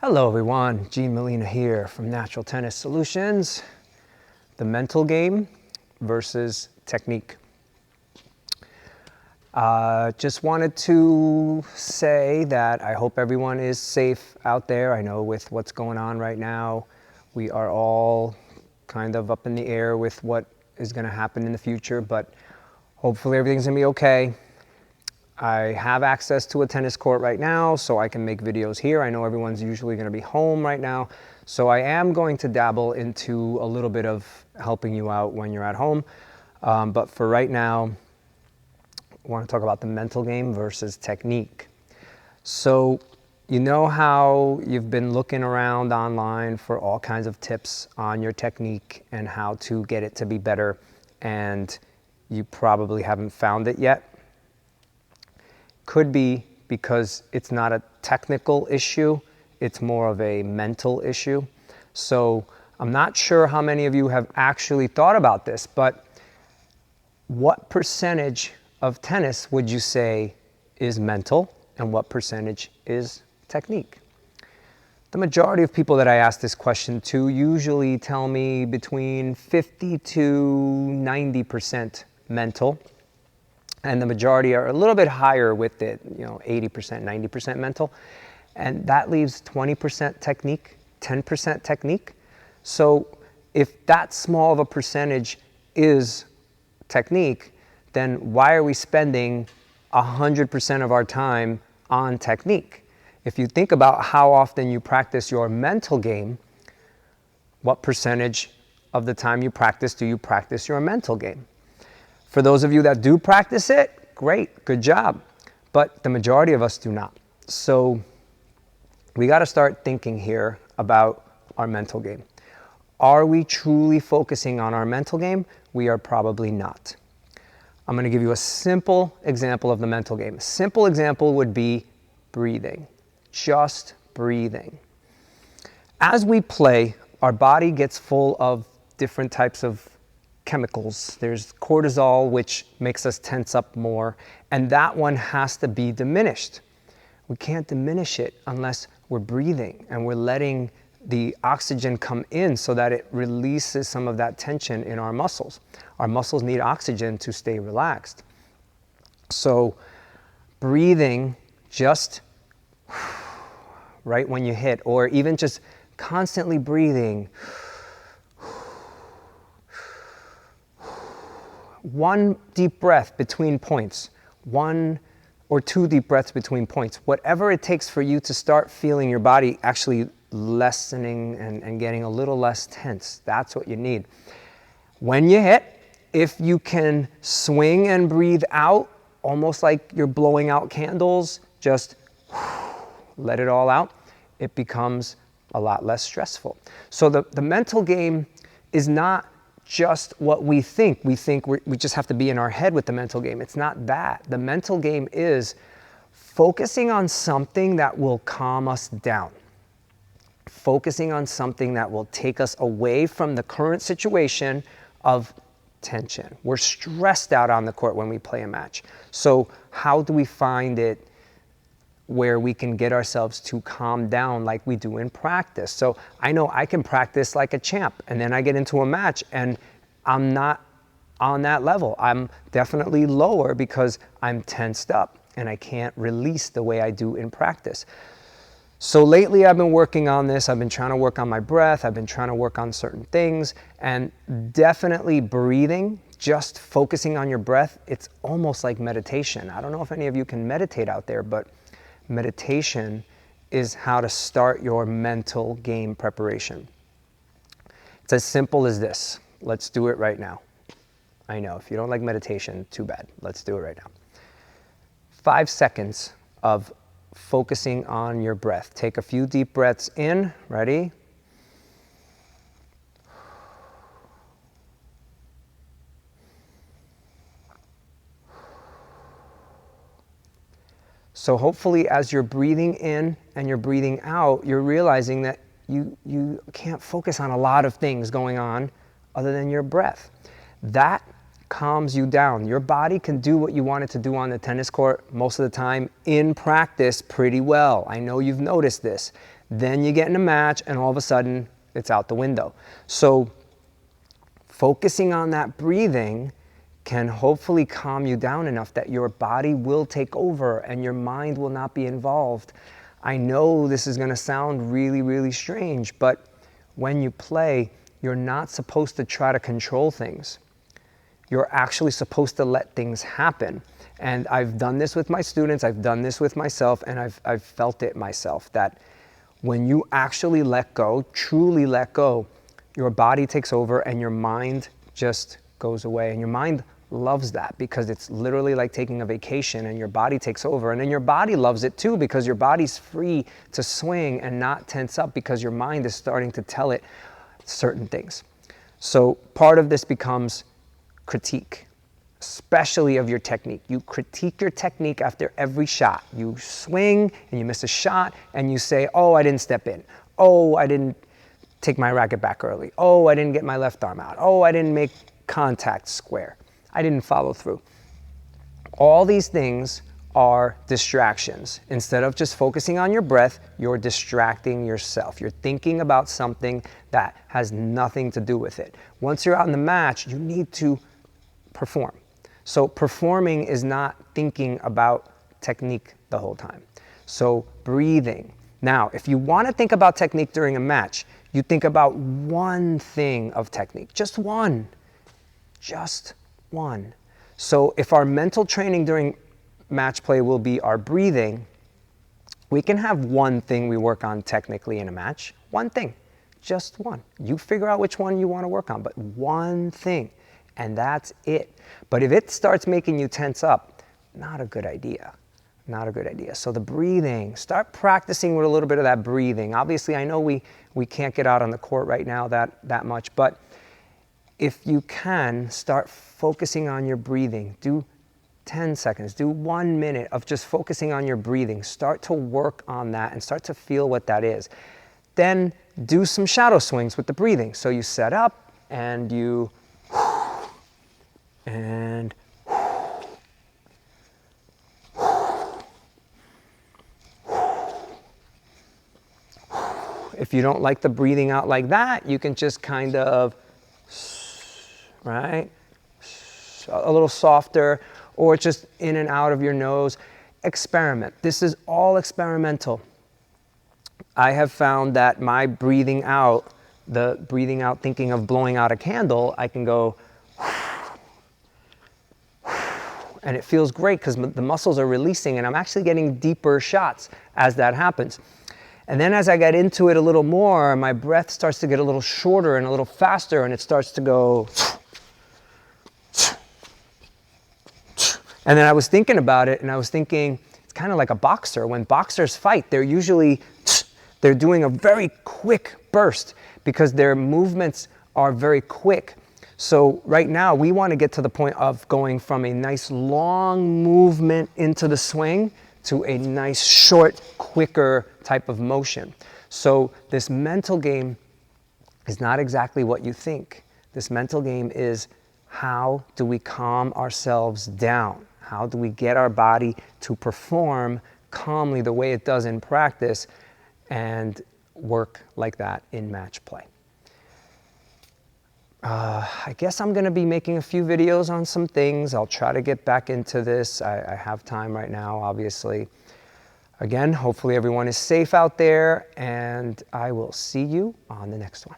Hello everyone, Gene Molina here from Natural Tennis Solutions. The mental game versus technique. Just wanted to say that I hope everyone is safe out there. I know with what's going on right now, we are all kind of up in the air with what is going to happen in the future, but hopefully everything's going to be okay. I have access to a tennis court right now, so I can make videos here. I know everyone's usually going to be home right now, so I am going to dabble into a little bit of helping you out when you're at home. But for right now, I want to talk about the mental game versus technique. So you know how you've been looking around online for all kinds of tips on your technique and how to get it to be better, and you probably haven't found it yet. Could be because it's not a technical issue, it's more of a mental issue. So I'm not sure how many of you have actually thought about this, but what percentage of tennis would you say is mental and what percentage is technique? The majority of people that I ask this question to usually tell me between 50 to 90% mental. And the majority are a little bit higher with it, 80%, 90% mental. And that leaves 20% technique, 10% technique. So if that small of a percentage is technique, then why are we spending 100% of our time on technique? If you think about how often you practice your mental game, what percentage of the time you practice do you practice your mental game? For those of you that do practice it, great, good job. But the majority of us do not. So we got to start thinking here about our mental game. Are we truly focusing on our mental game? We are probably not. I'm going to give you a simple example of the mental game. A simple example would be breathing, just breathing. As we play, our body gets full of different types of chemicals. There's cortisol, which makes us tense up more, and that one has to be diminished. We can't diminish it unless we're breathing and we're letting the oxygen come in so that it releases some of that tension in our muscles. Our muscles need oxygen to stay relaxed. So breathing just right when you hit, or even just constantly breathing, one deep breath between points, 1 or 2 deep breaths between points, whatever it takes for you to start feeling your body actually lessening and getting a little less tense. That's what you need. When you hit, if you can swing and breathe out, almost like you're blowing out candles, just let it all out, it becomes a lot less stressful. So the mental game is not just what we think. We think we just have to be in our head with the mental game. It's not that. The mental game is focusing on something that will calm us down. Focusing on something that will take us away from the current situation of tension. We're stressed out on the court when we play a match. So how do we find it where we can get ourselves to calm down like we do in practice? So I know I can practice like a champ, and then I get into a match and I'm not on that level. I'm definitely lower because I'm tensed up and I can't release the way I do in practice. So lately I've been working on this. I've been trying to work on my breath. I've been trying to work on certain things, and definitely breathing, just focusing on your breath, it's almost like meditation. I don't know if any of you can meditate out there, but meditation is how to start your mental game preparation. It's as simple as this. Let's do it right now. I know, if you don't like meditation, too bad. Let's do it right now. 5 seconds of focusing on your breath. Take a few deep breaths in. Ready? So hopefully as you're breathing in and you're breathing out, you're realizing that you can't focus on a lot of things going on other than your breath. That calms you down. Your body can do what you want it to do on the tennis court most of the time in practice pretty well. I know you've noticed this. Then you get in a match and all of a sudden it's out the window. So focusing on that breathing can hopefully calm you down enough that your body will take over and your mind will not be involved. I know this is going to sound really, really strange, but when you play, you're not supposed to try to control things. You're actually supposed to let things happen. And I've done this with my students, I've done this with myself, and I've felt it myself, that when you actually let go, truly let go, your body takes over and your mind just goes away. And your mind loves that because it's literally like taking a vacation, and your body takes over. And then your body loves it too because your body's free to swing and not tense up because your mind is starting to tell it certain things. So part of this becomes critique, especially of your technique. You critique your technique after every shot. You swing and you miss a shot and you say, oh, I didn't step in. Oh, I didn't take my racket back early. Oh, I didn't get my left arm out. Oh, I didn't make contact square. I didn't follow through. All these things are distractions. Instead of just focusing on your breath, you're distracting yourself. You're thinking about something that has nothing to do with it. Once you're out in the match, you need to perform. So performing is not thinking about technique the whole time. So breathing. Now, if you want to think about technique during a match, you think about one thing of technique, just one. So if our mental training during match play will be our breathing, we can have one thing we work on technically in a match. One thing, just one. You figure out which one you want to work on, but one thing, and that's it. But if it starts making you tense up, not a good idea. Not a good idea. So the breathing, start practicing with a little bit of that breathing. Obviously, I know we can't get out on the court right now that much, but if you can, start focusing on your breathing. Do 10 seconds, do 1 minute of just focusing on your breathing. Start to work on that and start to feel what that is. Then do some shadow swings with the breathing. So you set up and you and if you don't like the breathing out like that, you can just kind of, right, a little softer, or just in and out of your nose. Experiment. This is all experimental. I have found that my breathing out, the breathing out thinking of blowing out a candle, I can go, and it feels great because the muscles are releasing and I'm actually getting deeper shots as that happens. And then as I get into it a little more, my breath starts to get a little shorter and a little faster, and it starts to go. And then I was thinking about it, and I was thinking, it's kind of like a boxer. When boxers fight, they're doing a very quick burst because their movements are very quick. So right now, we want to get to the point of going from a nice long movement into the swing to a nice short, quicker type of motion. So this mental game is not exactly what you think. This mental game is, how do we calm ourselves down? How do we get our body to perform calmly the way it does in practice and work like that in match play? I guess I'm going to be making a few videos on some things. I'll try to get back into this. I have time right now, obviously. Again, hopefully everyone is safe out there, and I will see you on the next one.